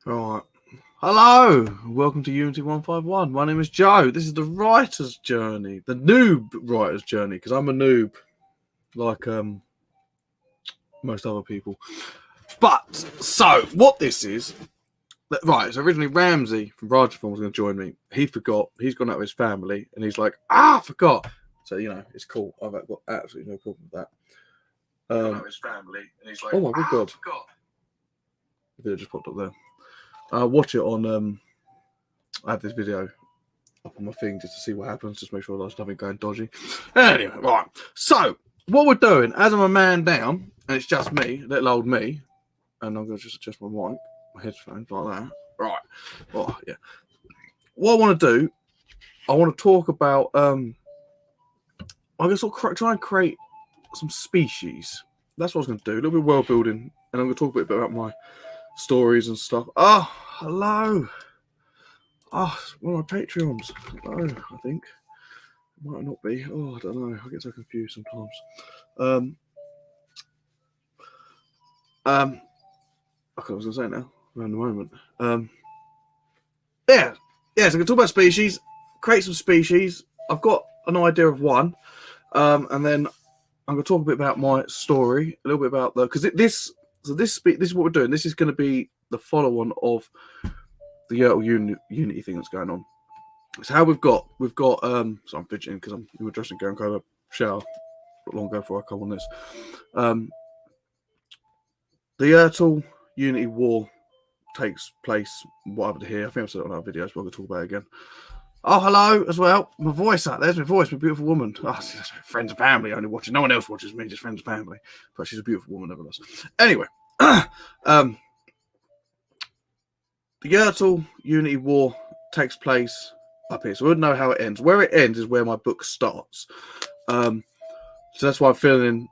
Right. Hello, welcome to Unity 151. My name is Joe. This is the writer's journey, the noob writer's journey, because I'm a noob, like most other people. But so what this is, right? So originally Ramsey from Rajaform was going to join me. He forgot. He's gone out with his family, and he's like, I forgot. So it's cool. I've got absolutely no problem with that. His family, and he's like, oh my good god, the video just popped up there. Watch it on. I have this video up on my thing just to see what happens, just make sure there's nothing going dodgy. Anyway, right. So what we're doing, as I'm a man down, and it's just me, little old me, and I'm going to just adjust my mic, my headphones like that. Right. Oh yeah. What I want to do, I want to talk about. I'm going to try and create some species. That's what I was going to do. A little bit of world building, and I'm going to talk a bit about my stories and stuff. Oh, hello. Oh, one of my Patreons. Hello, I think. It might not be. Oh, I don't know. I get so confused sometimes. Okay, I was going to say now. Around the moment. So I'm going to talk about species. Create some species. I've got an idea of one. And then I'm going to talk a bit about my story. A little bit about because this is what we're doing. This is going to be the follow-on of the Unity thing that's going on. It's how we've got. So I'm fidgeting because I'm in my dressing gown, kind of shower not long ago before I come on this. The Yertle Unity War takes place whatever here. I think I've said it on our videos, but I'm going to talk about it again. Oh, hello as well. My voice out there's my voice, my beautiful woman. Oh, that's friends and family only watching. No one else watches me, just friends and family. But she's a beautiful woman, nevertheless. Anyway, the Yertle Unity War takes place up here, so we wouldn't know how it ends. Where it ends is where my book starts. So that's why I'm filling in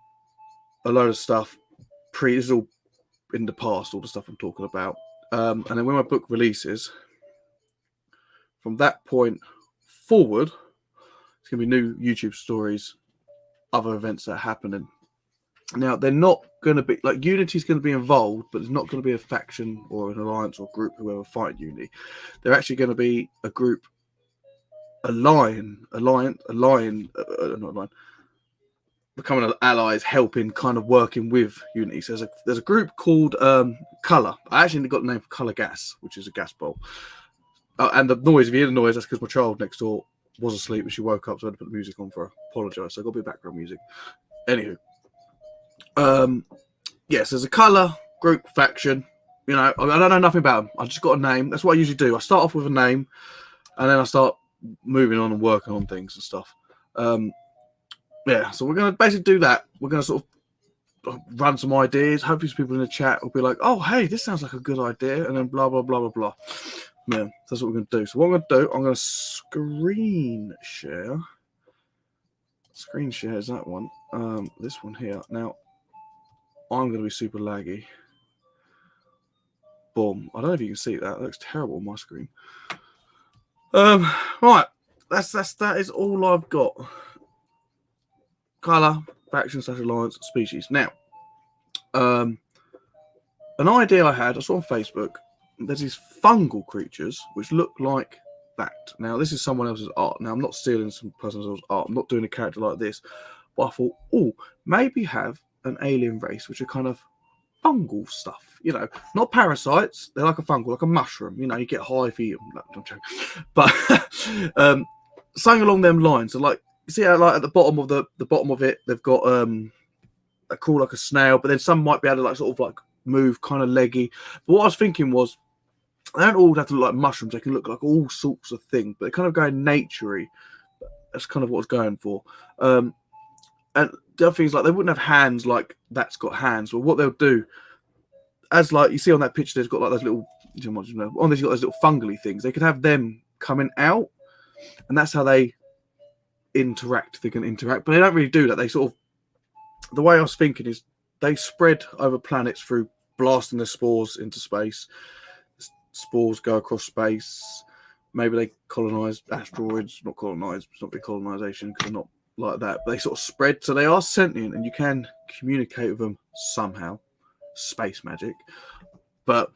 a load of stuff. This is all in the past, all the stuff I'm talking about. And then when my book releases, from that point forward, it's going to be new YouTube stories, other events that are happening. Now, they're not going to be, like, Unity's going to be involved, but there's not going to be a faction or an alliance or group whoever fight Unity. They're actually going to be a group, becoming allies, helping, kind of working with Unity. So there's a group called Colour. I actually got the name for Colour Gas, which is a gas bowl. And the noise, if you hear the noise, that's because my child next door was asleep and she woke up, so I had to put the music on for her. Apologise. So I got a bit of background music. Anywho. Yes, there's a colour group faction. I don't know nothing about them. I just got a name. That's what I usually do. I start off with a name and then I start moving on and working on things and stuff. So we're going to basically do that. We're going to sort of run some ideas. Hopefully some people in the chat will be like, oh, hey, this sounds like a good idea. And then blah, blah, blah, blah, blah. Yeah, that's what we're going to do. So what I'm going to do, I'm going to screen share. Screen share is that one. This one here. Now, I'm going to be super laggy. Boom. I don't know if you can see that. That looks terrible on my screen. Right. That is all I've got. Colour, faction, alliance, species. Now, an idea I had, I saw on Facebook. There's these fungal creatures which look like that. Now, this is someone else's art. Now, I'm not stealing some person else's art. I'm not doing a character like this. But I thought, maybe have an alien race which are kind of fungal stuff. Not parasites. They're like a fungal, like a mushroom. You get high if you eat them. No, I'm joking. But something along them lines. So, like, you see how, like, at the bottom of it, they've got a crawl like a snail. But then some might be able to, like, sort of like move kind of leggy. But what I was thinking was, they don't all have to look like mushrooms. They can look like all sorts of things, but they're kind of going nature-y. That's kind of what I was going for. And the other thing is, like, they wouldn't have hands like that's got hands. But what they'll do, as like you see on that picture, there's got like those little, there's got those little fungally things. They could have them coming out, and that's how they interact. They can interact, but they don't really do that. They sort of, the way I was thinking is, they spread over planets through blasting their spores into space. Spores go across space. Maybe they colonize asteroids. Not colonize. It's not big colonization because they're not like that. But they sort of spread. So they are sentient, and you can communicate with them somehow. Space magic. But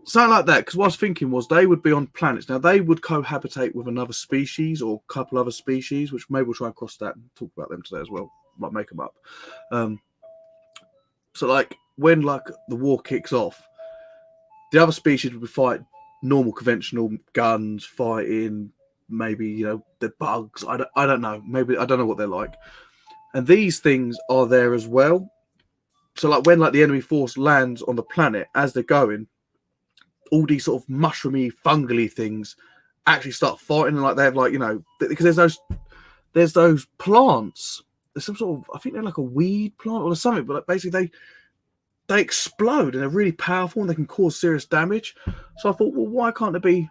something like that. Because what I was thinking was they would be on planets. Now they would cohabitate with another species or a couple other species, which maybe we'll try and cross that and talk about them today as well. Might make them up. So like when like the war kicks off, the other species would be fighting normal conventional guns, fighting maybe, you know, the bugs. I don't know. Maybe I don't know what they're like. And these things are there as well. So like when like the enemy force lands on the planet, as they're going, all these sort of mushroomy, fungally things actually start fighting, and like they have like, you know, because there's those plants. There's some sort of, I think they're like a weed plant or something, but like basically they explode and they're really powerful and they can cause serious damage. So I thought, well, why can't it be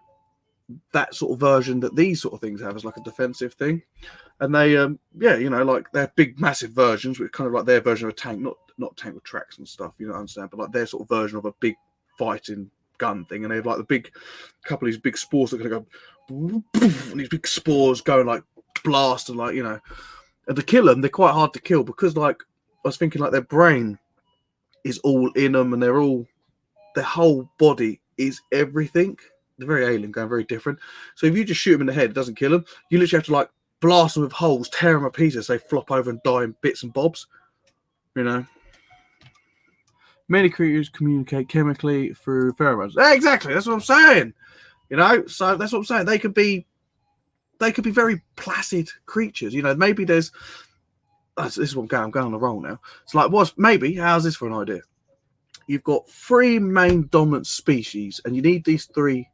that sort of version that these sort of things have as like a defensive thing? And they, yeah, you know, like they're big, massive versions, which kind of like their version of a tank, not tank with tracks and stuff, you know what I understand, but like their sort of version of a big fighting gun thing. And they have like the big, couple of these big spores that are going to go, and these big spores going like blast and like, you know, and to kill them, they're quite hard to kill because like I was thinking like their brain is all in them and their whole body is everything. They're very alien, going very different. So if you just shoot them in the head, it doesn't kill them. You literally have to like blast them with holes, tear them to pieces, they flop over and die in bits and bobs. You know. Many creatures communicate chemically through pheromones. Exactly, that's what I'm saying. You know, so that's what I'm saying. They could be very placid creatures. You know, maybe there's. This is what I'm going on a roll now. It's like, how's this for an idea? You've got 3 main dominant species, and you need these 3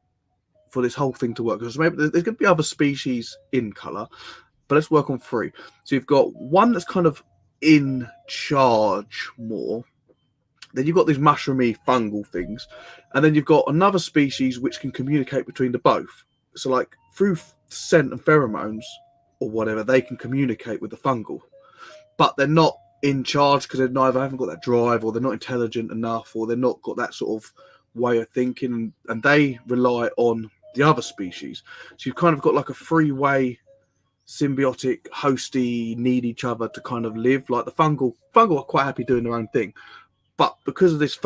for this whole thing to work. Because maybe there's going to be other species in color, but let's work on 3. So you've got one that's kind of in charge more. Then you've got these mushroomy fungal things, and then you've got another species which can communicate between the both. So like through scent and pheromones or whatever, they can communicate with the fungal, but they're not in charge because they neither haven't got that drive, or they're not intelligent enough, or they're not got that sort of way of thinking, and they rely on the other species. So you've kind of got like a 3-way symbiotic, hosty, need each other to kind of live. Like the fungal are quite happy doing their own thing, but because of this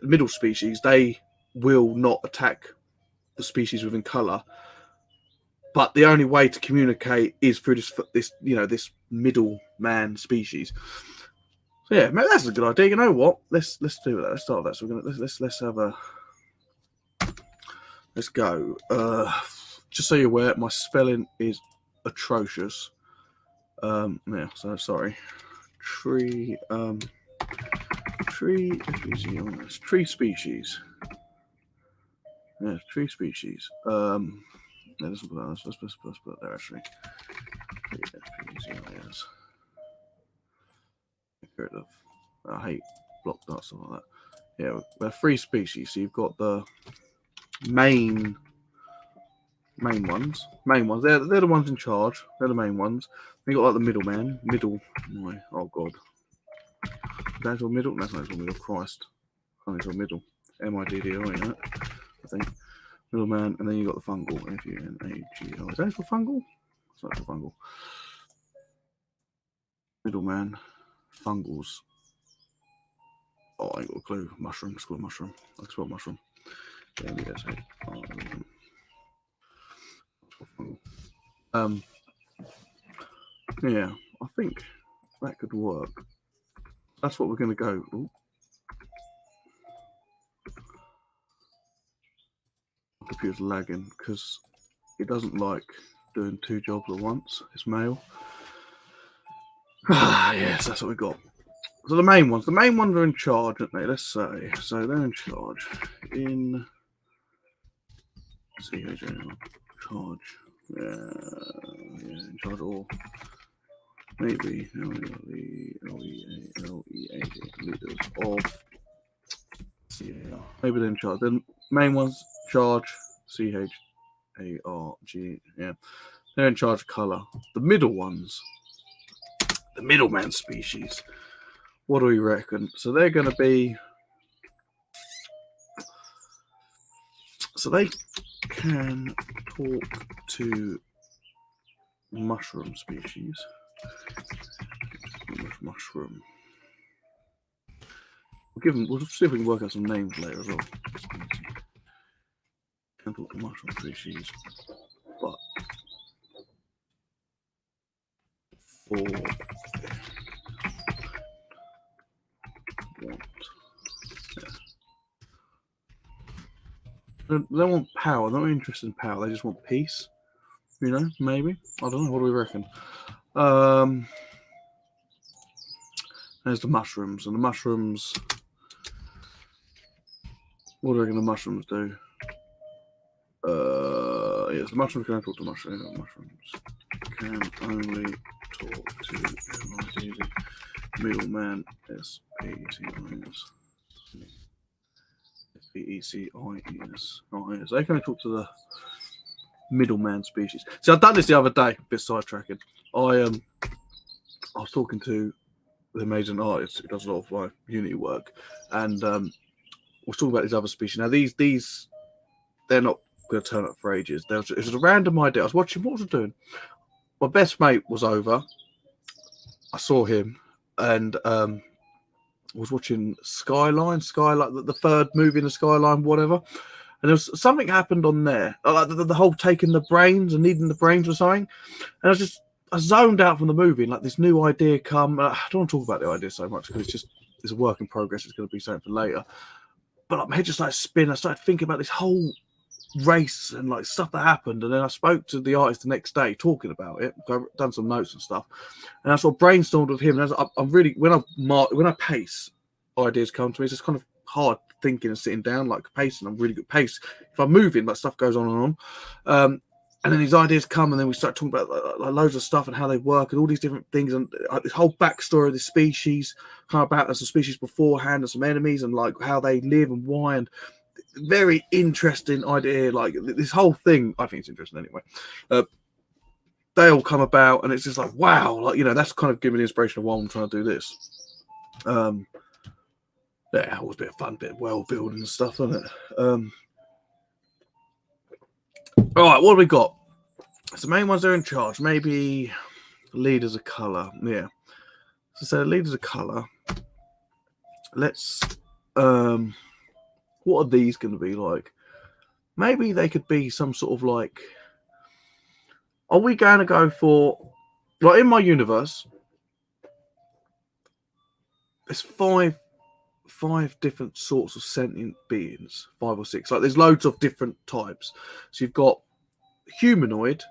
middle species, they will not attack the species within color. But the only way to communicate is through this you know, this middle man species. So yeah, maybe that's a good idea. You know what? Let's do that. Let's start with that. So we're gonna let's have a let's go. Just so you're aware, my spelling is atrocious. Yeah. So sorry. Tree species. Yeah, tree species. Yeah, let's put it there actually. I hate block dots and all that. Yeah, we have 3 species. So you've got the main ones. They're the ones in charge. They're the main ones. Then you got like the middleman. Oh god. That's all middle. That's not all middle. Christ. Can't even middle. MIDDO, right? I think. Middleman, and then you got the fungal. FUNAGL. Is that for fungal? It's not for fungal. Middleman, fungals. Oh, I ain't got a clue. Mushroom. It's called mushroom. I spell mushroom. Yeah, I think that could work. That's what we're going to go. Ooh. My computer's lagging because it doesn't like doing 2 jobs at once. It's male. Yes, that's what we got. So the main ones are in charge, aren't they? Let's say. So they're in charge. In CHL. Charge. Yeah, in charge of all. Maybe leaders of CAR. Maybe they're in charge. The main ones, charge, CHARG. Yeah. They're in charge of colour. The middle ones, the middleman species. What do we reckon? So they're going to be. So they can talk to mushroom species. Mushroom. We'll see if we can work out some names later as well. Can't talk to mushroom species, but for what? They don't want power. They're not interested in power. They just want peace. You know, maybe. I don't know. What do we reckon? There's the mushrooms, and the mushrooms. What do we reckon the mushrooms do? Yes, the mushrooms can talk to mushrooms. Mushrooms can only talk to middleman. S-P-E-C-I-S. S-P-E-C-I-E-S. Oh, yes. They can only talk to the middleman species. See, I've done this the other day. A bit sidetracking. I was talking to the amazing artist who does a lot of my Unity work, and we're talking about these other species. Now, these they're not going to turn up for ages. It was a random idea. I was watching. What was I doing? My best mate was over. I saw him, and was watching Skyline, the third movie in the Skyline, whatever. And there was something happened on there, like the whole taking the brains and needing the brains or something. And I zoned out from the movie, and like this new idea come. I don't want to talk about the idea so much because it's a work in progress. It's going to be something for later. But like, my head just started spinning. I started thinking about this whole race and like stuff that happened, and then I spoke to the artist the next day talking about it. I've done some notes and stuff, and I sort of brainstormed with him. And I'm really, when I pace, ideas come to me. It's just kind of hard thinking and sitting down, like pacing. I'm really good pace. If I'm moving, like stuff goes on and on. And then these ideas come, and then we start talking about like loads of stuff and how they work and all these different things, and this whole backstory of the species, kind of about some species beforehand and some enemies and like how they live and why. And very interesting idea. Like this whole thing, I think it's interesting anyway. They all come about, and it's just like wow, like that's kind of giving me the inspiration of why I'm trying to do this. Yeah, always a bit of fun, bit of world building and stuff, isn't it? All right, what have we got? So the main ones are in charge. Maybe leaders of color. Yeah. So leaders of color. Let's. What are these going to be like? Maybe they could be some sort of like. Are we going to go for? Like in my universe, there's five different sorts of sentient beings, 5 or 6. Like there's loads of different types. So you've got humanoid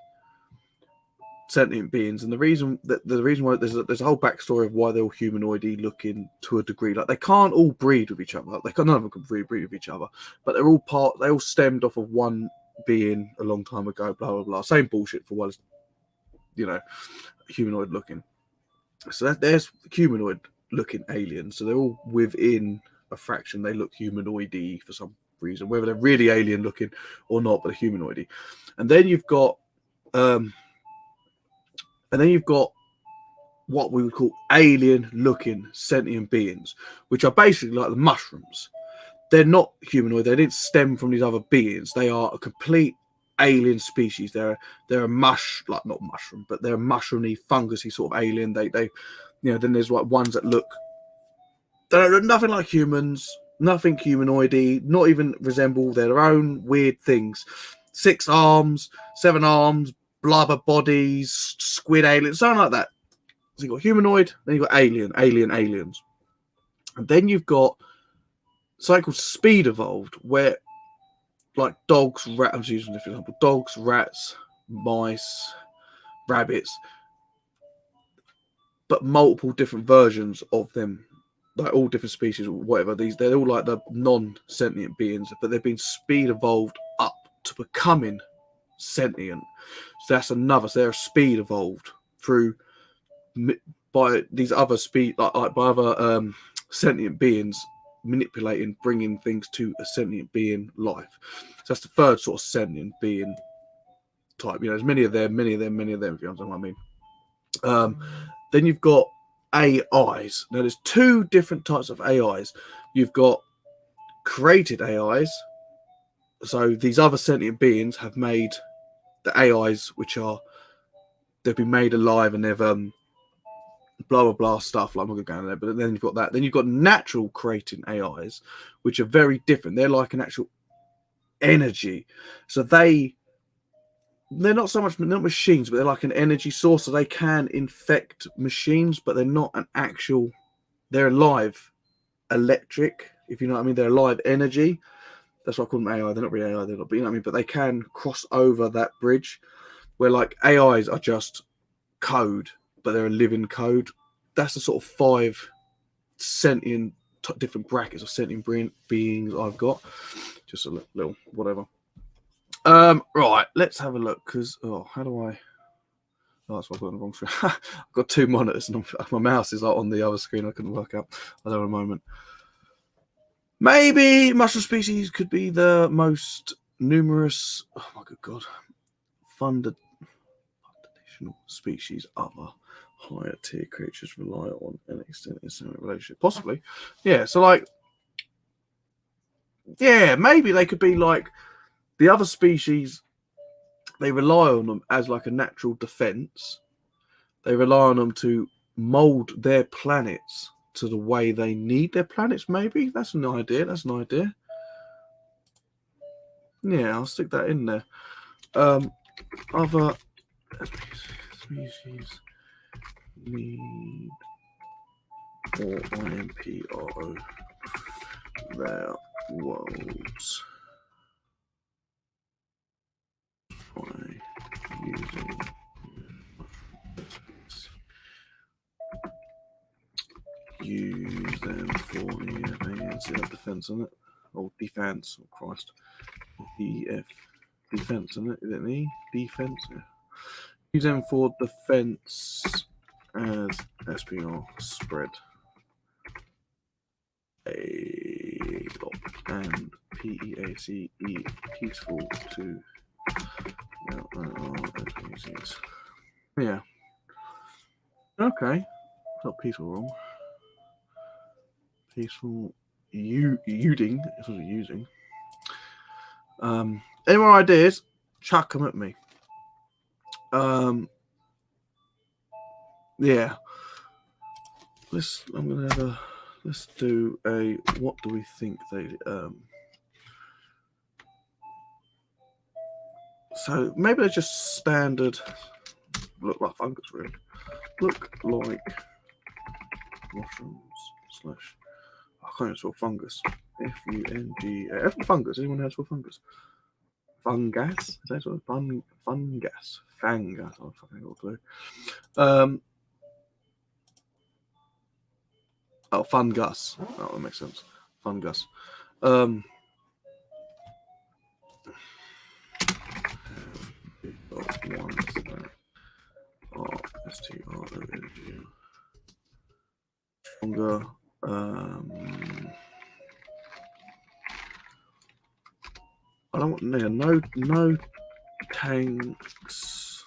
sentient beings, and the reason why there's a whole backstory of why they're all humanoidy looking to a degree. Like they can't all breed with each other. None of them can breed with each other, but they all stemmed off of one being a long time ago. Blah blah blah. Same bullshit for what humanoid looking. So there's humanoid looking aliens. So they're all within a fraction. They look humanoidy for some reason, whether they're really alien looking or not, but they're humanoidy. And then you've got what we would call alien looking sentient beings, which are basically like the mushrooms. They're not humanoid. They didn't stem from these other beings. They are a complete alien species. They're a not mushroom, but they're a mushroomy, fungusy sort of alien. They then there's like ones that look nothing like humans, nothing humanoidy, not even resemble their own weird things. 6 arms, 7 arms, blubber bodies, squid aliens, something like that. So you've got humanoid, then you've got aliens. And then you've got something called speed evolved, where like dogs, rats, I'm using a different example, dogs, rats, mice, rabbits, but multiple different versions of them, like all different species or whatever. They're all like the non-sentient beings, but they've been speed evolved up to becoming sentient. So that's another. So they're speed evolved by these other speed, like by other sentient beings manipulating, bringing things to a sentient being life. So that's the third sort of sentient being type. There's many of them. If you understand what I mean. Then you've got AIs. Now there's 2 different types of AIs. You've got created AIs. So these other sentient beings have made the AIs, which they've been made alive, and blah blah blah stuff. Like, I'm not going to go into there, but then you've got that. Then you've got natural creating AIs, which are very different. They're like an actual energy, so they're not so much, not machines, but they're like an energy source. So they can infect machines, but they're not an actual. They're alive, electric. If you know what I mean, they're alive energy. That's why I call them AI. They're not really AI. They're not, but you know what I mean. But they can cross over that bridge, where like AIs are just code, but they're a living code. That's the sort of 5 sentient different brackets of sentient beings I've got. Just a little whatever. Right, let's have a look. Because how do I? Oh, that's why I've got on the wrong screen. I've got 2 monitors, and my mouse is like on the other screen. I couldn't work out. I don't know, a moment. Maybe mushroom species could be the most numerous. Oh my good god! Foundational species other higher tier creatures rely on an extended similar relationship. Possibly, yeah. So like, yeah, maybe they could be like the other species. They rely on them as like a natural defense. They rely on them to mold their planets to the way they need their planets. Maybe that's an idea. That's an idea. Yeah, I'll stick that in there. Other species need or IMPRO their worlds by using use them for the defense, isn't it? Or defense, oh Christ. DF defense, isn't it? Is it me? Defense, yeah. Use them for defense as SPR spread a lot and PEACE peaceful to yeah. Okay. Not peaceful wrong. Peaceful uding is what you're using. Any more ideas? Chuck them at me. Yeah. Let's do a what do we think they so maybe they're just standard look like fungus really. Look like mushrooms / I can't even spell fungus. Fungus. Fungus. Anyone has for fungus? Fungus? Is that sort of fungus? Fangus. I fucking got a clue. Fungus. Oh, that makes sense. Fungus. STRONG. Stronger. I don't want no tanks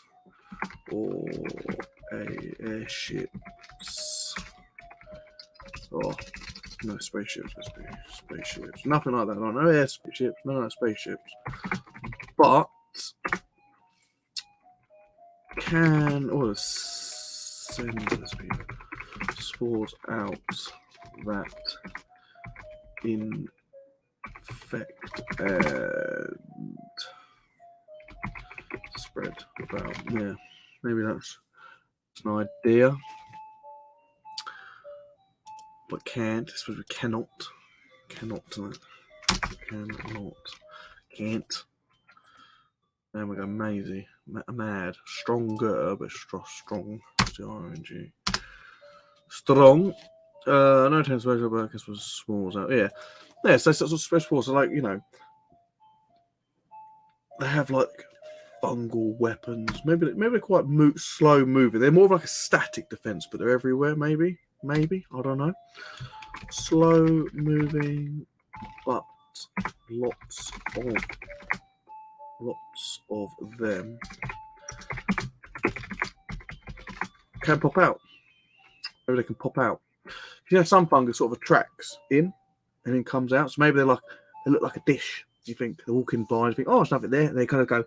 or airships. Oh, no spaceships. Let's do spaceships. Nothing like that. No airships. No spaceships. But can send this people spores out that infect and spread about. Yeah, maybe that's an idea. But can't. I suppose we cannot. Can't. Then we go Maisie. Mad. Stronger, but strong. RNG. Strong. No 10 special burkers was smalls out. Yeah. Yeah, so sort of special. So like, you know, they have like fungal weapons. Maybe they're quite slow moving. They're more of like a static defense, but they're everywhere. Maybe. I don't know. Slow moving, but lots of them can pop out. Maybe they can pop out. You know, some fungus sort of attracts in and then comes out. So maybe they look like a dish. You think they're walking by and you think, oh, there's nothing there. And they kind of go,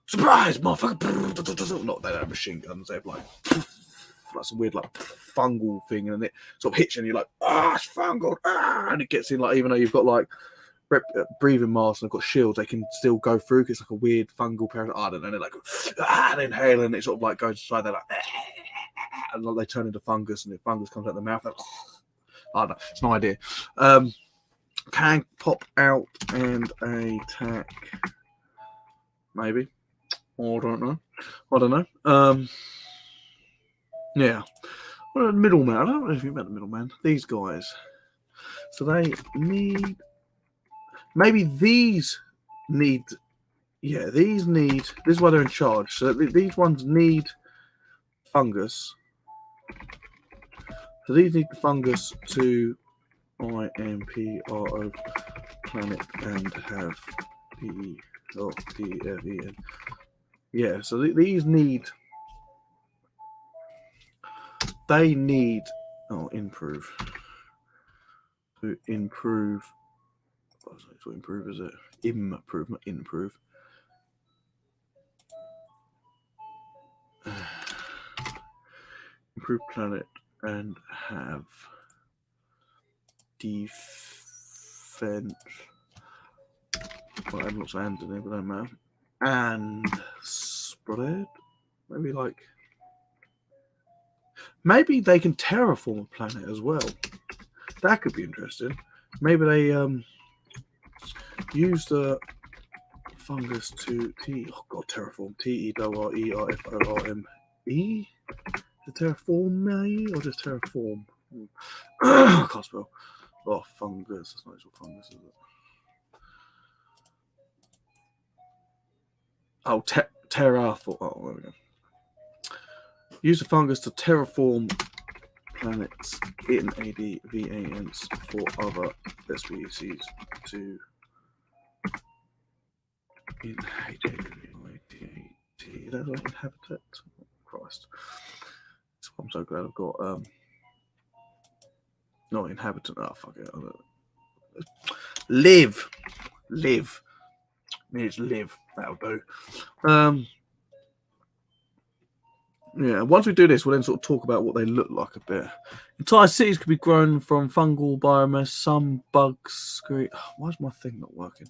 surprise, motherfucker. Not they don't have machine guns. They have like like some weird like fungal thing, and it sort of hits you, and you're like, it's fungal, and it gets in, like, even though you've got like breathing masks and I've got shields, they can still go through because it's like a weird fungal parasite. I don't know. They're like, they inhale, and it sort of like goes inside. They're like, and like, they turn into fungus, and the fungus comes out the mouth. Like, I don't know. It's no idea. Can pop out and attack. Maybe. I don't know. Yeah. What about the middleman? I don't know anything about the middleman. These guys. So they need. Maybe these need. Yeah, these need. This is why they're in charge. So these ones need fungus. So these need the fungus to IMPRO planet and have PELDFEN. Yeah, so these need. They need. Improve. To improve. To improve, is it? Improve, not improve. Improve planet and have defense. Well, I have lots of hands in there, but don't matter. And spread. Maybe they can terraform a planet as well. That could be interesting. Maybe they use the fungus to terraform. TERRERFORME. The terraform or just terraform? I can't spell. Fungus. That's not actual fungus, is it? Terraform. There we go. Use the fungus to terraform planets in ADVANs for other species to inhabitat. Christ. I'm so glad I've got not inhabitant. Fuck it. Live. Needs live. That'll do. Yeah, once we do this, we'll then sort of talk about what they look like a bit. Entire cities could be grown from fungal biomass. Some bugs. Why is my thing not working?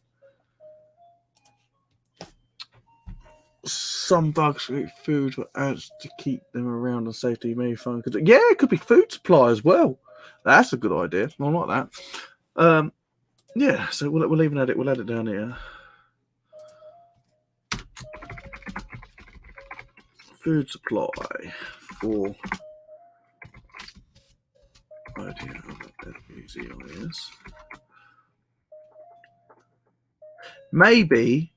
Some bugs create food for ants to keep them around and safety. Maybe fun. Yeah, it could be food supply as well. That's a good idea. I like that. Yeah, so we'll even add it. We'll add it down here. Food supply for idea of LBZIS. Maybe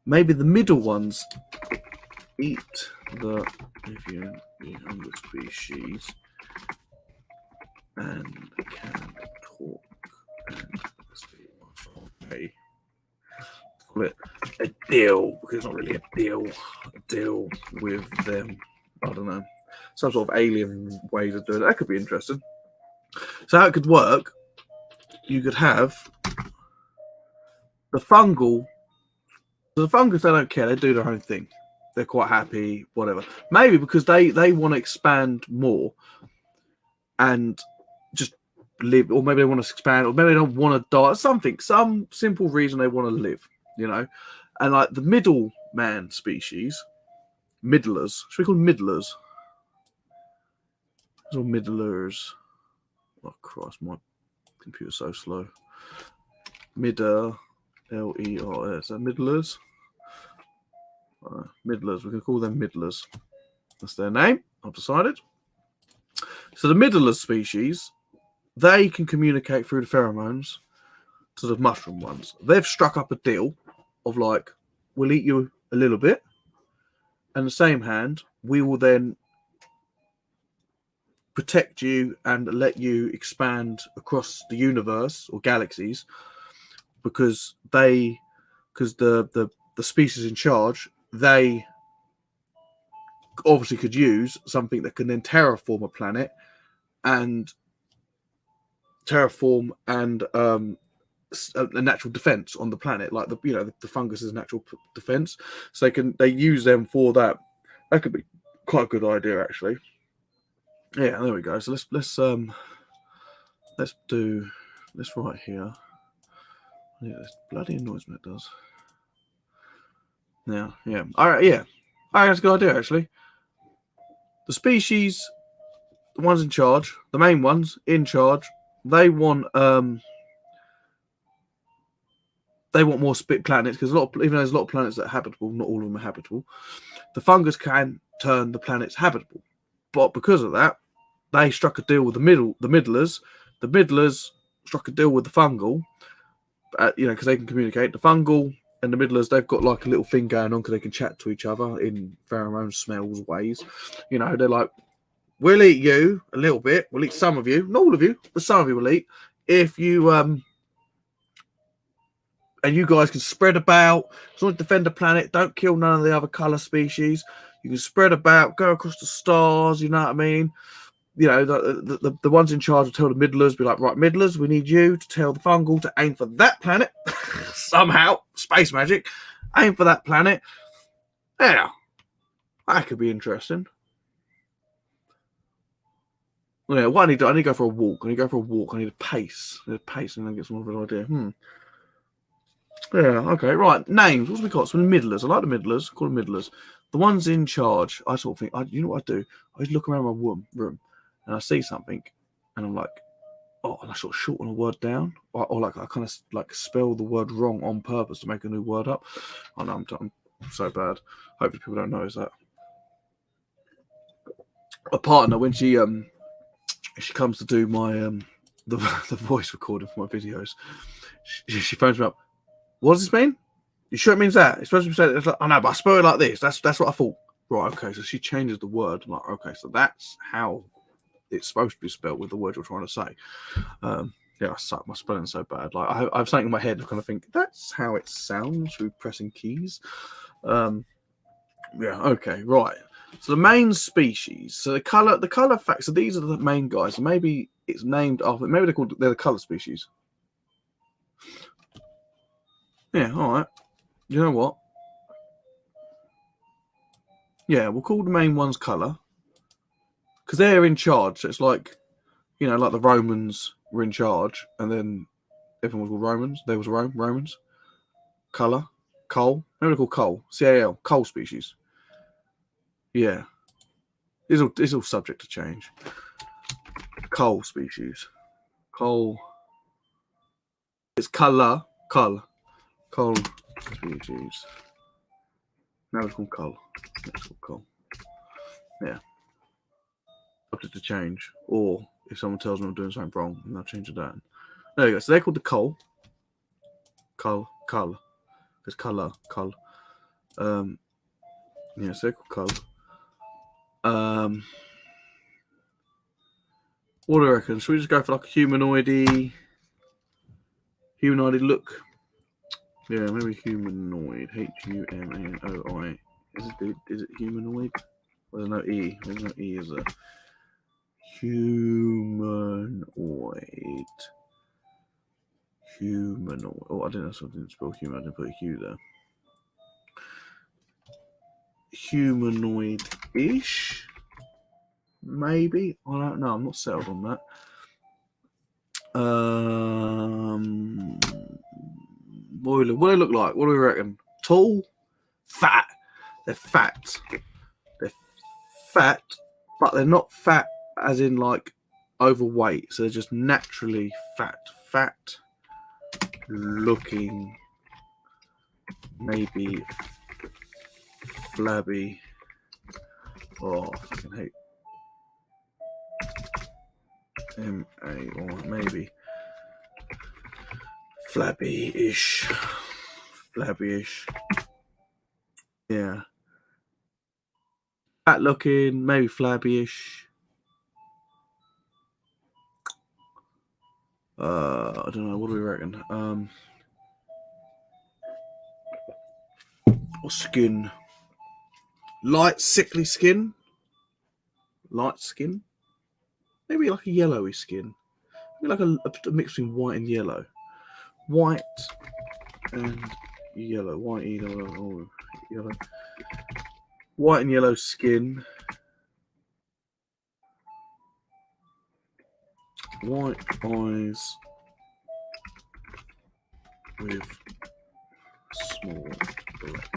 the middle ones eat the hunger species and can talk and speak. Okay. Call it a deal, because it's not really a deal with them. I don't know. Some sort of alien way to do it. That could be interesting. So how it could work, you could have the fungal. The fungus, they don't care. They do their own thing. They're quite happy, whatever. Maybe because they want to expand more and just live, or maybe they want to expand, or maybe they don't want to die. Some simple reason they want to live, and like the middleman species, middlers. Should we call them middlers? Or middlers. Oh Christ, my computer's so slow. LERS. Middlers. Middlers. We can call them middlers. That's their name. I've decided. So the middlers species, they can communicate through the pheromones to the mushroom ones. They've struck up a deal of like, we'll eat you a little bit, and the same hand, we will then protect you and let you expand across the universe or galaxies, because the species in charge, they obviously could use something that can then terraform a planet and a natural defense on the planet, like the fungus is a natural defense, so they use them for that. That could be Quite a good idea, actually. Yeah, there we go. So let's do this right here. Yeah, this bloody annoys me. It does. Now, yeah. All right, yeah. All right, that's a good idea, actually. The species, the ones in charge, the main ones in charge, they want more split planets, because even though there's a lot of planets that are habitable, not all of them are habitable. The fungus can turn the planets habitable, but because of that, they struck a deal with the middlers. The middlers struck a deal with the fungal, because they can communicate. The fungal and the middlers, they've got like a little thing going on because they can chat to each other in pheromone smells ways. They're like, we'll eat you a little bit. We'll eat some of you, not all of you, but some of you will eat if you and you guys can spread about. As long as you defend the planet, don't kill none of the other color species. You can spread about, go across the stars. You know what I mean? The ones in charge will tell the middlers, be like, right, middlers, we need you to tell the fungal to aim for that planet. Somehow, space magic, aim for that planet. Yeah, that could be interesting. Yeah, what I need to go for a walk. I need a pace. And then get some more of an idea. Yeah, okay, right. Names. What have we got? Some middlers. I like the middlers. Call them middlers. The ones in charge. I sort of think, you know what I do? I just look around my room and I see something, and I'm like, oh, and I sort of shorten a word down, or like I kind of like spell the word wrong on purpose to make a new word up. I know I'm so bad. Hopefully people don't notice that. A partner, when she comes to do my the voice recording for my videos, she phones me up. What does this mean? You sure it means that? It's supposed to be said. It's like, I know, but I spell it like this. That's what I thought. Right, okay. So she changes the word. I'm like, okay, so that's how it's supposed to be spelled with the word you're trying to say. Yeah, I suck. My spelling's so bad. Like I have something in my head. I kind of think that's how it sounds through pressing keys. Yeah. Okay. Right. So the main species. So the color facts. So these are the main guys. So maybe it's named after. Maybe they're the color species. Yeah. All right. You know what? Yeah, we'll call the main ones color because they're in charge. So it's like, like the Romans were in charge, and then everyone was called Romans. There was Romans. Color, coal. Maybe they're called coal. CAL, coal species. Yeah, it's all subject to change. Coal species. Coal. It's color. Coal species. Now it's called coal. It's called coal. Yeah. Subject to change. Or if someone tells me I'm doing something wrong, then I'll change it down. There you go. So they're called the coal. Coal. It's color. Yeah, so they're called coal. What do I reckon? Should we just go for like a humanoidy look? Yeah, maybe humanoid. HUMANOI. Is it humanoid? Well, there's no E. There's no E, is there? Humanoid. Oh, I didn't spell human. I didn't put a Q there. Humanoid-ish? Maybe? I don't know. I'm not settled on that. What do they look like? What do we reckon? Tall? Fat? They're fat. They're fat, but they're not fat as in like overweight. So they're just naturally fat. Fat looking, maybe flabby. Oh, I fucking hate MA, or maybe flabby-ish. Yeah. Fat looking, maybe flabby-ish. I don't know. What do we reckon? Or skin. Light, sickly skin. Light skin. Maybe like a yellowy skin. Maybe like a mix between white and yellow. White and yellow. White, yellow. white and yellow skin, white eyes with small black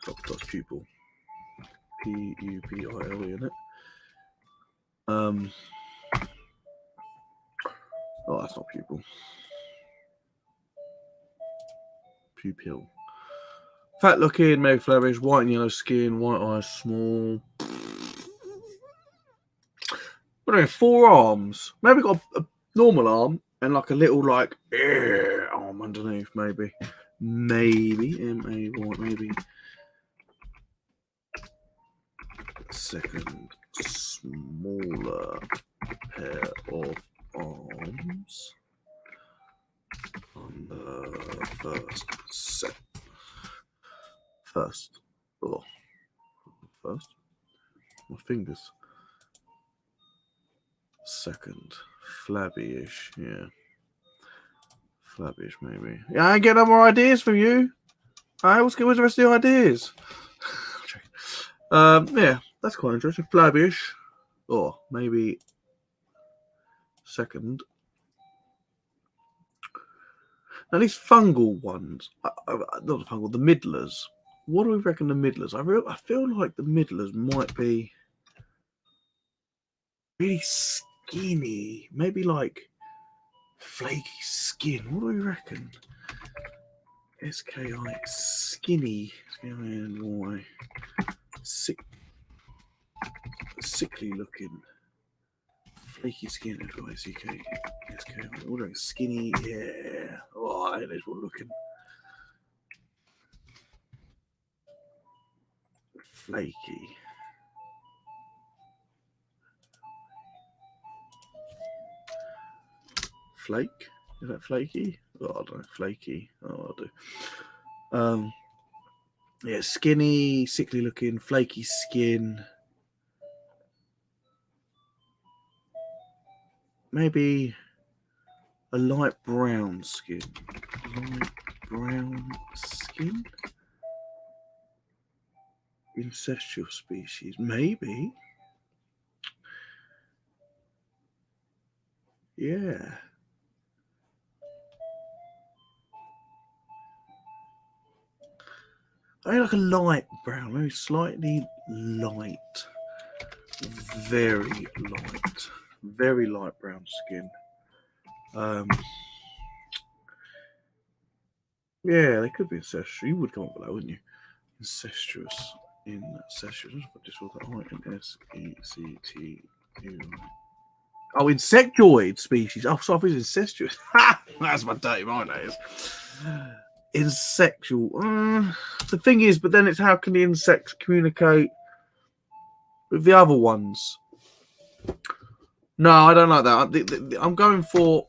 dot pupil, P-U-P-I-L-E in it. Oh, that's not pupil. Pupil. Fat looking, maybe flourish, white and yellow skin, white eyes, small. What are 4 arms? Maybe got a normal arm and like a little like arm underneath, maybe. Maybe. M-A-Y, maybe. Second smaller pair of arms on the first set. First. Oh. First. My fingers. Second. Flabby-ish, yeah. Flabby-ish, maybe. Yeah, I get no more ideas from you. Alright, what's the rest of the ideas? Yeah, that's quite interesting. Flabby-ish. Or maybe second. Now these fungal ones, not the fungal, the middlers. What do we reckon the middlers? I feel like the middlers might be really skinny, maybe like flaky skin. What do we reckon? S-K-I, skinny, S-K-I-N-Y, sickly looking, flaky skin, F-I-C-K, S-K-I, what do we reckon? Skinny, yeah. Oh, that is what we're looking. Flaky. Flake? Is that flaky? Oh, I don't know. Flaky. Oh, I do. Yeah, skinny, sickly looking, flaky skin. Maybe a light brown skin. Light brown skin? Incestuous species. Maybe. Yeah. I mean, like a light brown, maybe slightly light. Very light brown skin. Yeah, they could be incestuous. You would come up with that, wouldn't you? Incestuous. Incestuous. Just what that I-N-S-E-C-T-U. Oh, insectoid species. Oh, so I was incestuous. Ha! That's my dirty mind, that is. Insectual. The thing is, but then it's how can the insects communicate with the other ones? No, I don't like that. I'm going for.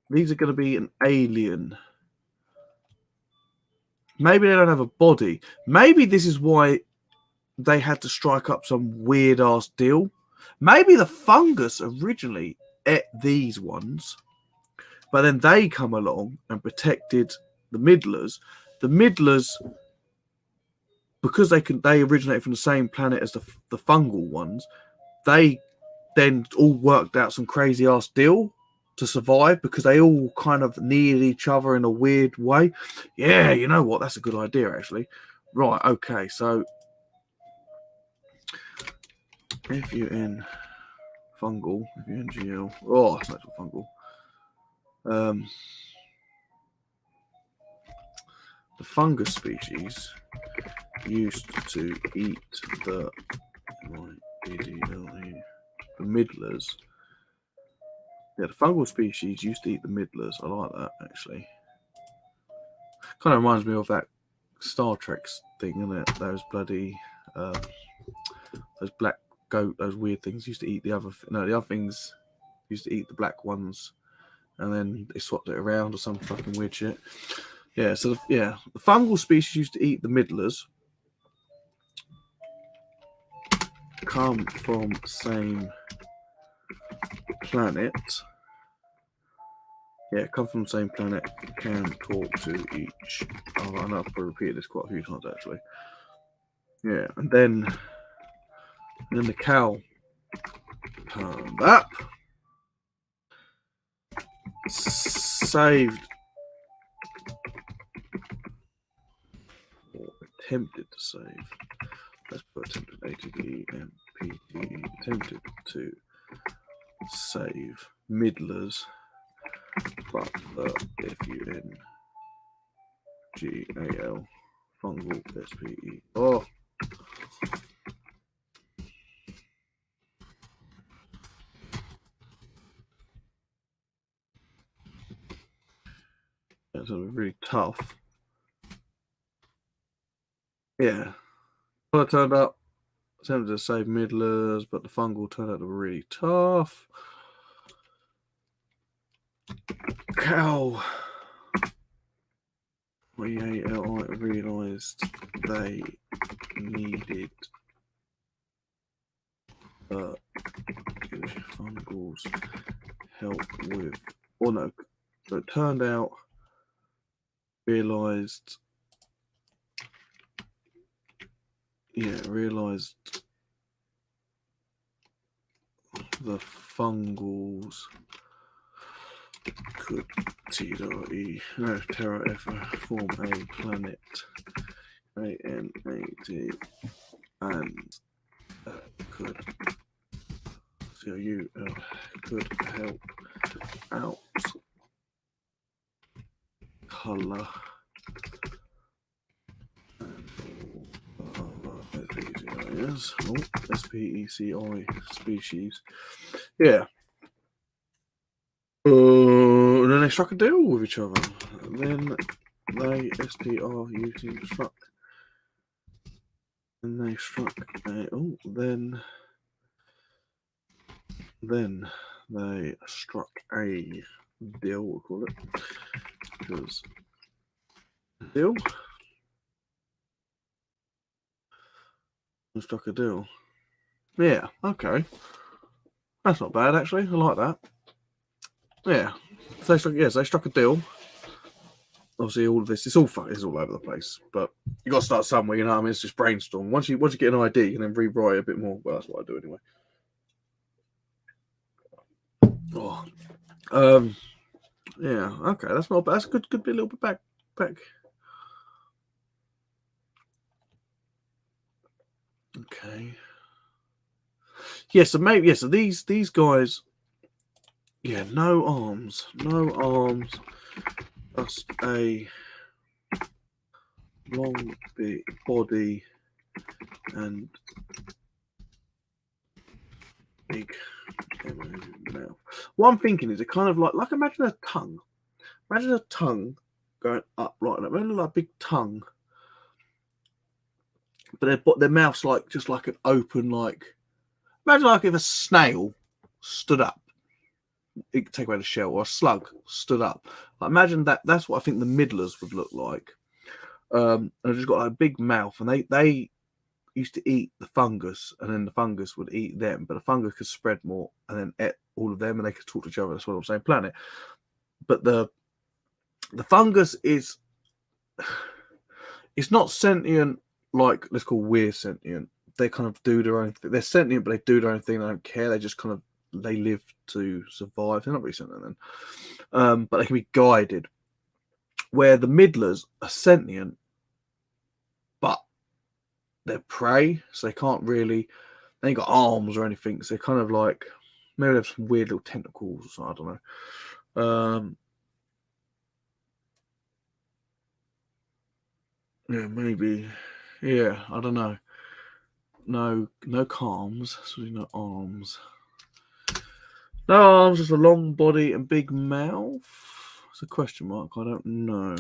These are going to be an alien. Maybe they don't have a body. Maybe this is why they had to strike up some weird ass deal. Maybe the fungus originally ate these ones, but then they come along and protected the middlers. The middlers, because they originate from the same planet as the fungal ones, they then all worked out some crazy ass deal to survive because they all kind of needed each other in a weird way. Yeah, you know what? That's a good idea, actually. Right, okay, so F-U-N fungal, F-U-N-G-L. Oh, that's not fungal. The fungus species used to eat the middlers. Yeah, the fungal species used to eat the middlers. I like that, actually. Kind of reminds me of that Star Trek thing, isn't it? Those bloody, those black goat, those weird things used to eat the other. No, the other things used to eat the black ones, and then they swapped it around or some fucking weird shit. Yeah, so the fungal species used to eat the middlers. Come from same planet Yeah, come from the same planet, can talk to each. Oh, I know I've repeated this quite a few times actually. Yeah, and then the cow turned up, saved, or attempted to save. Let's put attempted ATD attempted to save Midlers, but the FUNGAL fungal SPE. Oh, that's really tough. Yeah, well, it turned up. Attempted to save Midlers, but the fungal turned out to be really tough. Cow. I realised they needed fungals help with, or no, so it turned out realised the fungals could Terra F form a planet ANAD and could could help out colour SPECI species. Yeah. And then they struck a deal with each other. And then they struck. And they struck a then they struck a deal, we'll call it. Because deal. They struck a deal. Yeah, okay. That's not bad actually. I like that. Yeah. So they struck a deal. Obviously, all of this is all over the place, but you got to start somewhere. You know what I mean? It's just brainstorm. Once you get an idea, you can then rewrite it a bit more. Well, that's what I do anyway. Oh, yeah. Okay, that's not bad. That's good. Could be a little bit back. Okay. Yeah. So maybe So these guys. Yeah. No arms. Just a long body and big mouth. What I'm thinking is it kind of like imagine a tongue. Imagine a tongue going up like that. Imagine like a big tongue, but their mouth's just like an open Imagine like if a snail stood up. You could take away the shell, or a slug stood up. Imagine that. That's what I think the Midlers would look like. And they've just got a big mouth, and they used to eat the fungus, and then the fungus would eat them. But the fungus could spread more, and then ate all of them, and they could talk to each other as well on the same planet. But the fungus is it's not sentient like let's call we're sentient. They kind of do their own thing. They're sentient, but they do their own thing. They don't care. They just kind of they live to survive. They're not really sentient then, but they can be guided. Where the Midlers are sentient, but they're prey, so they can't really. They ain't got arms or anything. So they're kind of like maybe they have some weird little tentacles. I don't know. Yeah, maybe. Yeah, I don't know. No arms. So no arms. No arms, just a long body and big mouth. It's a question mark. I don't know.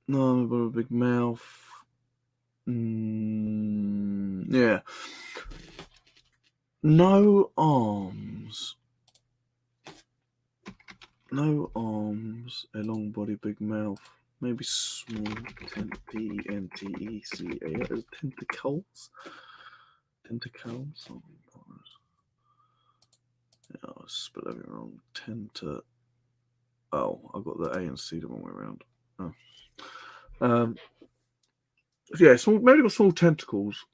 No, but a big mouth. Yeah. No arms. No arms. A long body, big mouth. Maybe small. Tentacles. Tentacles. Yeah, I spelled everything wrong. Oh, I've got the A and C the wrong way around. Oh. Yeah, maybe got small tentacles,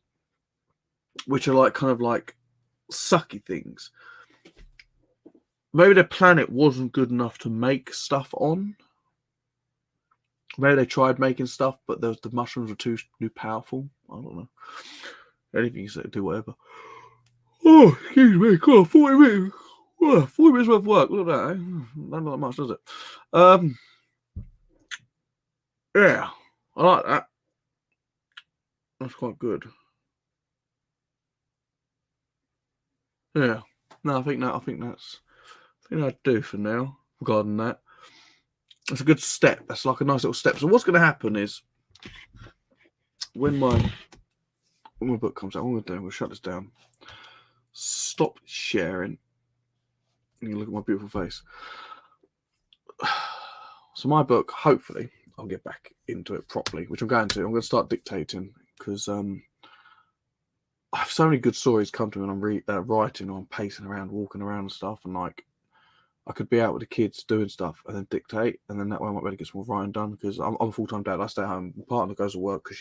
which are like kind of like sucky things. Maybe their planet wasn't good enough to make stuff on. Maybe they tried making stuff, but the mushrooms were too powerful. I don't know. Anything you say, do whatever. Oh, excuse me. Cool, 40 minutes. 40 minutes worth of work. Look at that. Eh? Not that much, does it? Yeah, I like that. That's quite good. Yeah. No, I think that'd do for now. Regarding that, that's a good step. That's like a nice little step. So what's going to happen is when my book comes out, what I'm going to do, I'm going to shut this down. Stop sharing. You can look at my beautiful face. So my book, hopefully, I'll get back into it properly, which I'm going to. I'm going to start dictating because I have so many good stories come to me when I'm writing or I'm pacing around, walking around and stuff, and like I could be out with the kids doing stuff and then dictate, and then that way I might be able to get some more writing done because I'm a full-time dad. I stay home. My partner goes to work because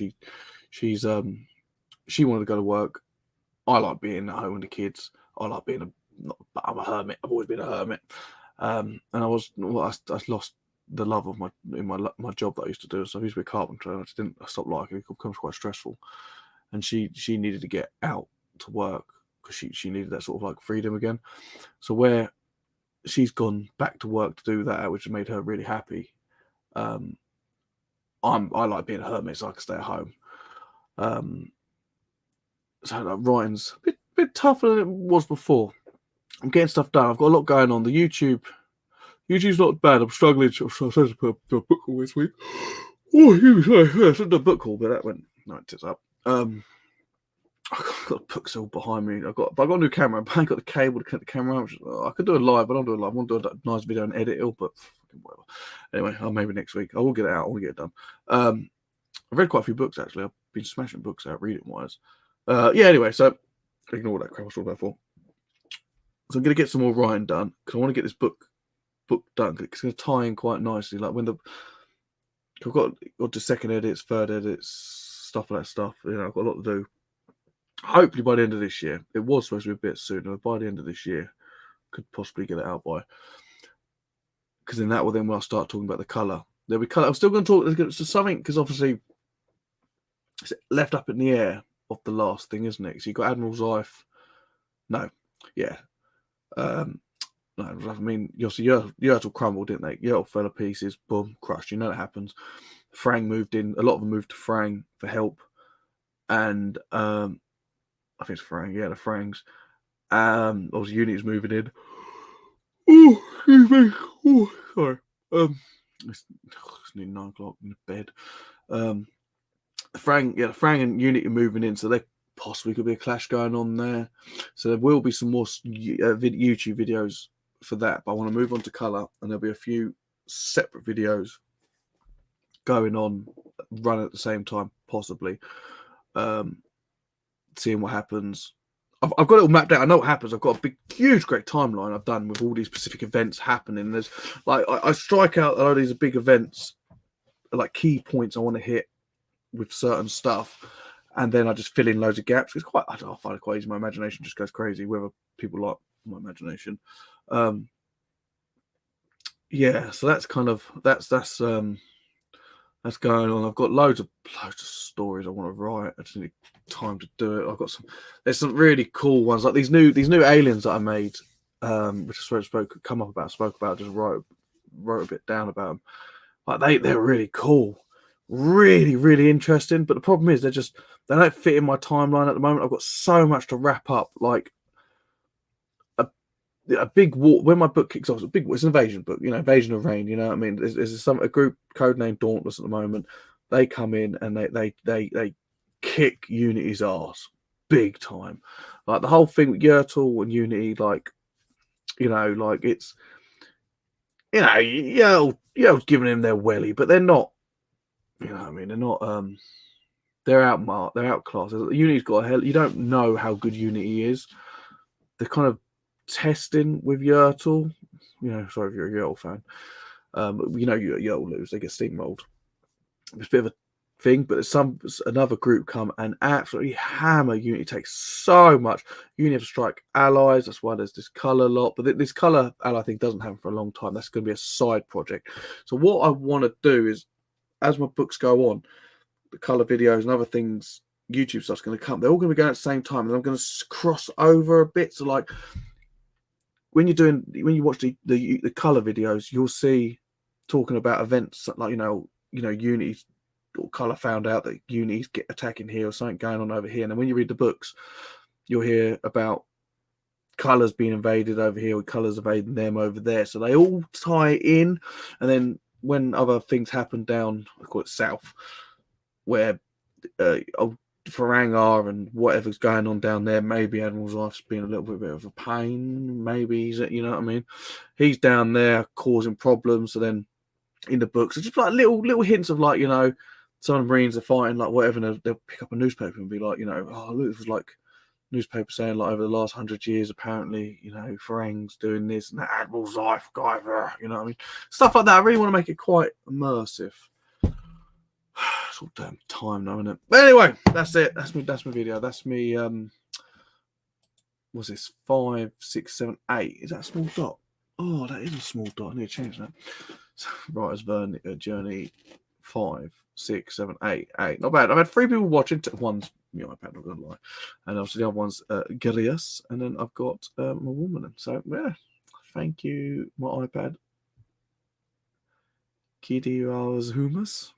she wanted to go to work. I like being at home with the kids. I like being I'm a hermit. I've always been a hermit, and I lost the love of my job that I used to do. So I used to be a carpenter, and I stopped liking it. It becomes quite stressful, and she needed to get out to work because she needed that sort of like freedom again. So where she's gone back to work to do that, which has made her really happy. I like being a hermit, so I can stay at home. So that writing's a bit tougher than it was before. I'm getting stuff done. I've got a lot going on. The YouTube's not bad. I'm struggling to put a book haul this week. Oh, sorry. I should do a book haul, but that went it's up. I've got books all behind me. I've got a new camera. I ain't got the cable to connect the camera. I could do a live, but I don't do a live. I want to do a nice video and edit it, but whatever. Anyway, maybe next week. I will get it out. I will get it done. I've read quite a few books, actually. I've been smashing books out, reading-wise. Anyway, so ignore that crap I was talking about before. So I'm going to get some more writing done because I want to get this book done. It's going to tie in quite nicely. Like when I've got the second edits, third edits, stuff like that stuff. I've got a lot to do. Hopefully by the end of this year. It was supposed to be a bit sooner. By the end of this year, could possibly get it out by. Because then when I'll start talking about the colour. There'll be colour. I'm still going to talk. There's something because obviously it's left up in the air of the last thing, isn't it? So you got Admiral Zeif. No, yeah. No, I mean, Yertle crumbled, didn't they? Yertle fell to pieces. Boom, crushed. You know that happens. Frang moved in. A lot of them moved to Frang for help, and I think it's Frang. Yeah, the Frangs. Obviously, Unity's moving in. Oh, excuse me. Oh, sorry. It's nearly 9 o'clock in bed. The Frang and Unity are moving in, so there possibly could be a clash going on there. So there will be some more YouTube videos for that. But I want to move on to colour, and there'll be a few separate videos going on, run at the same time, possibly. Seeing what happens. I've got it all mapped out. I know what happens. I've got a huge, great timeline I've done with all these specific events happening. There's like I strike out a lot of these big events, like key points I want to hit with certain stuff, and then I just fill in loads of gaps. It's quite. I find it quite easy. My imagination just goes crazy. Whether people like my imagination, yeah. So that's kind of that's going on. I've got loads of stories I want to write. I just need time to do it. There's some really cool ones, like these new aliens that I made, which I spoke about, just wrote a bit down about them. Like they're really cool, really, really interesting. But the problem is they don't fit in my timeline at the moment. I've got so much to wrap up. Like a big war when my book kicks off. It's an invasion book, Invasion of Rain. You know what I mean? There's a group codenamed Dauntless at the moment. They come in and they kick Unity's ass big time. Like the whole thing with Yertle and Unity, like it's Yertle's giving him their welly, but they're not. You know what I mean? They're not. they're outmarked, they're outclassed. Unity's got a hell. You don't know how good Unity is. They're kind of testing with Yertle. You know, sorry if you're a Yertle fan. But you know, Yertle lose, they get steamrolled. It's a bit of a thing, but there's another group come and absolutely hammer Unity. Takes so much. Unity have to strike allies. That's why there's this color lot. But this color ally thing doesn't happen for a long time. That's going to be a side project. So what I want to do is, as my books go on, the color videos and other things, YouTube stuff's going to come. They're all going to be going at the same time, and I'm going to cross over a bit. So like when you watch the color videos, you'll see talking about events like you know Unity or color found out that Unity's get attacking here or something going on over here, and then when you read the books, you'll hear about colors being invaded over here or colors invading them over there. So they all tie in, and then when other things happen down, I call it south, where Farang are and whatever's going on down there, maybe Admiral's life's been a little bit of a pain. Maybe he's, you know what I mean? He's down there causing problems. So then in the books, it's just like little hints of like, you know, some of the Marines are fighting like whatever, and they'll pick up a newspaper and be like, you know, oh look, it was like newspaper saying like over the last 100 years, apparently, you know, Farang's doing this and that Admiral's life, guy, you know what I mean? Stuff like that. I really want to make it quite immersive. It's all damn time now, isn't it? But anyway, that's it. That's my video. That's me. What's this? 5, 6, 7, 8. Is that a small dot? Oh, that is a small dot. I need to change that. Right, as Journey 5, 6, 7, 8, 8. Not bad. I've had 3 people watching. One's my iPad, not gonna lie, and obviously the other one's Gilius, and then I've got my woman. So yeah, thank you, my iPad. Kidiras Humus.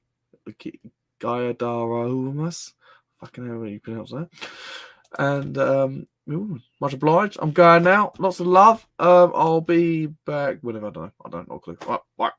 Gayadara Humus. Fucking hell, you pronounce that. And much obliged. I'm going now. Lots of love. I'll be back whenever. I don't know. I don't know. Right.